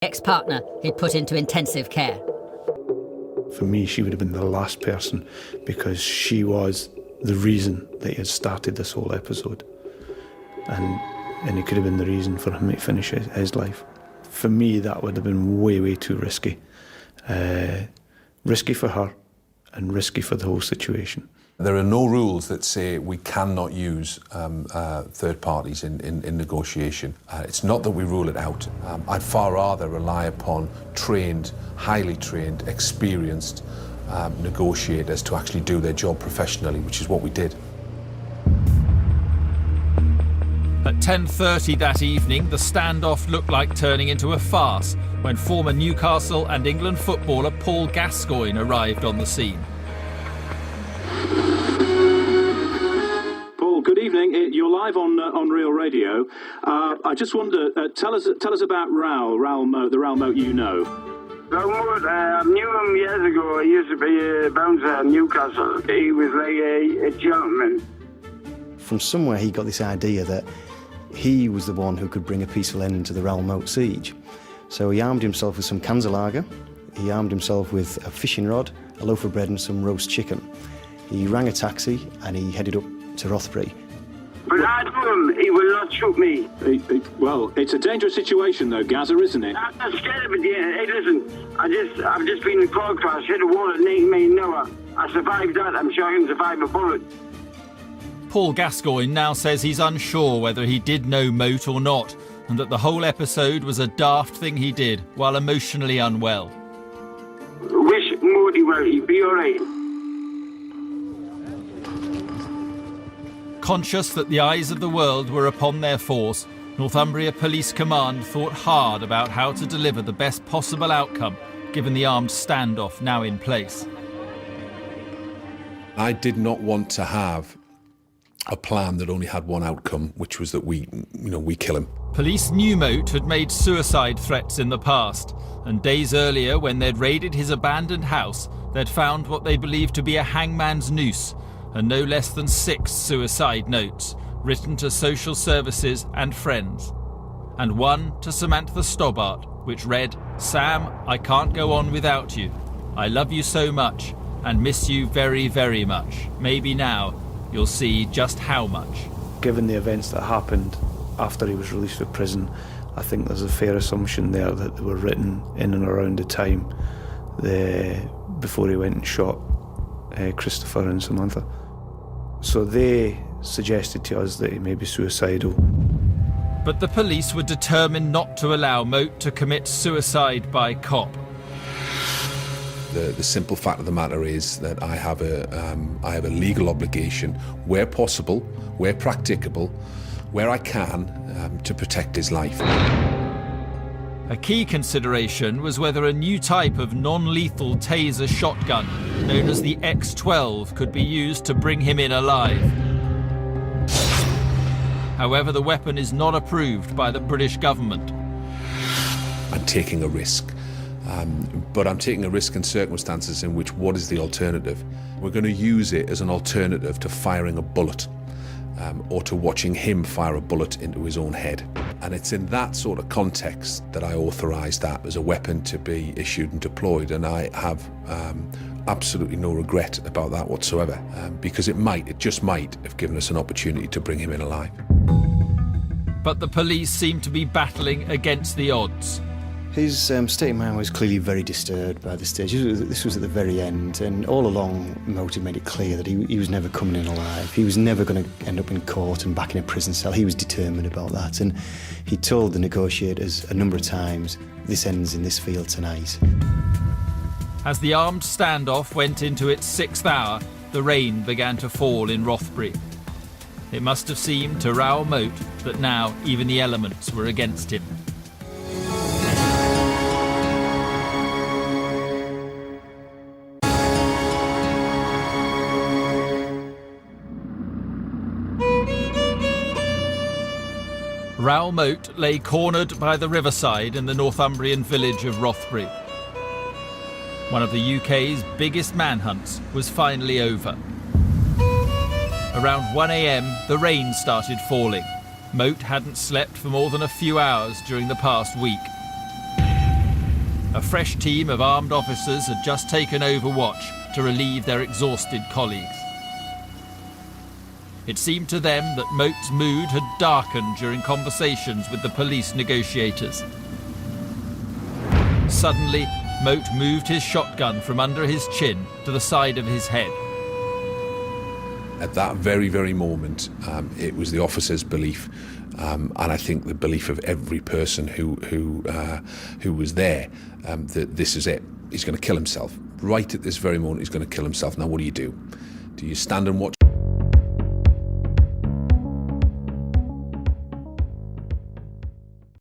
ex-partner he'd put into intensive care. For me, she would have been the last person, because she was the reason that he had started this whole episode. And it could have been the reason for him to finish his life. For me, that would have been way, way too risky. Risky for her and risky for the whole situation. There are no rules that say we cannot use third parties in negotiation. It's not that we rule it out. I'd far rather rely upon trained, highly trained, experienced negotiators to actually do their job professionally, which is what we did. At 10:30 that evening, the standoff looked like turning into a farce when former Newcastle and England footballer Paul Gascoigne arrived on the scene. Paul, good evening. You're live on Real Radio. I just wonder, tell us about Raoul Moat, the Raoul Moat you know. Raoul Moat, I knew him years ago. He used to be a bouncer at Newcastle. He was like a gentleman. From somewhere he got this idea that he was the one who could bring a peaceful end to the Raoul Moat siege. So he armed himself with some cans of lager, he armed himself with a fishing rod, a loaf of bread and some roast chicken. He rang a taxi and he headed up to Northumbria. But I told him he will not shoot me. Well, it's a dangerous situation though, Gaza, isn't it? I'm not scared of it, yeah. Hey, listen, I've just been in a car crash, hit a wall at 9 miles an hour. I survived that, I'm sure I can survive a bullet. Paul Gascoigne now says he's unsure whether he did know Moat or not, and that the whole episode was a daft thing he did while emotionally unwell. Wish Moaty well, he'd be all right. Conscious that the eyes of the world were upon their force, Northumbria Police Command thought hard about how to deliver the best possible outcome given the armed standoff now in place. I did not want to have a plan that only had one outcome, which was that we kill him. Police knew Moat had made suicide threats in the past, and days earlier, when they'd raided his abandoned house, they'd found what they believed to be a hangman's noose and no less than 6 suicide notes written to social services and friends, and one to Samantha Stobbart, which read, "Sam, I can't go on without you. I love you so much and miss you very, very much. Maybe now you'll see just how much." Given the events that happened after he was released from prison, I think there's a fair assumption there that they were written in and around the time before he went and shot Christopher and Samantha. So they suggested to us that he may be suicidal. But the police were determined not to allow Moat to commit suicide by cop. The simple fact of the matter is that I have a legal obligation, where possible, where practicable, where I can, to protect his life. A key consideration was whether a new type of non-lethal taser shotgun, known as the X12, could be used to bring him in alive. However, the weapon is not approved by the British government. I'm taking a risk. But I'm taking a risk in circumstances in which, what is the alternative? We're going to use it as an alternative to firing a bullet, or to watching him fire a bullet into his own head. And it's in that sort of context that I authorised that as a weapon to be issued and deployed, and I have absolutely no regret about that whatsoever, because it just might have given us an opportunity to bring him in alive. But the police seemed to be battling against the odds. His state of mind was clearly very disturbed by this stage. This was at the very end, and all along Moat had made it clear that he was never coming in alive. He was never going to end up in court and back in a prison cell. He was determined about that, and he told the negotiators a number of times, "This ends in this field tonight." As the armed standoff went into its 6th hour, the rain began to fall in Northumbria. It must have seemed to Raoul Moat that now even the elements were against him. Raoul Moat lay cornered by the riverside in the Northumbrian village of Northumbria. One of the UK's biggest manhunts was finally over. Around 1 a.m, the rain started falling. Moat hadn't slept for more than a few hours during the past week. A fresh team of armed officers had just taken over watch to relieve their exhausted colleagues. It seemed to them that Moat's mood had darkened during conversations with the police negotiators. Suddenly, Moat moved his shotgun from under his chin to the side of his head. At that very, very moment, it was the officer's belief, and I think the belief of every person who was there, that this is it. He's going to kill himself. Right at this very moment, he's going to kill himself. Now, what do? Do you stand and watch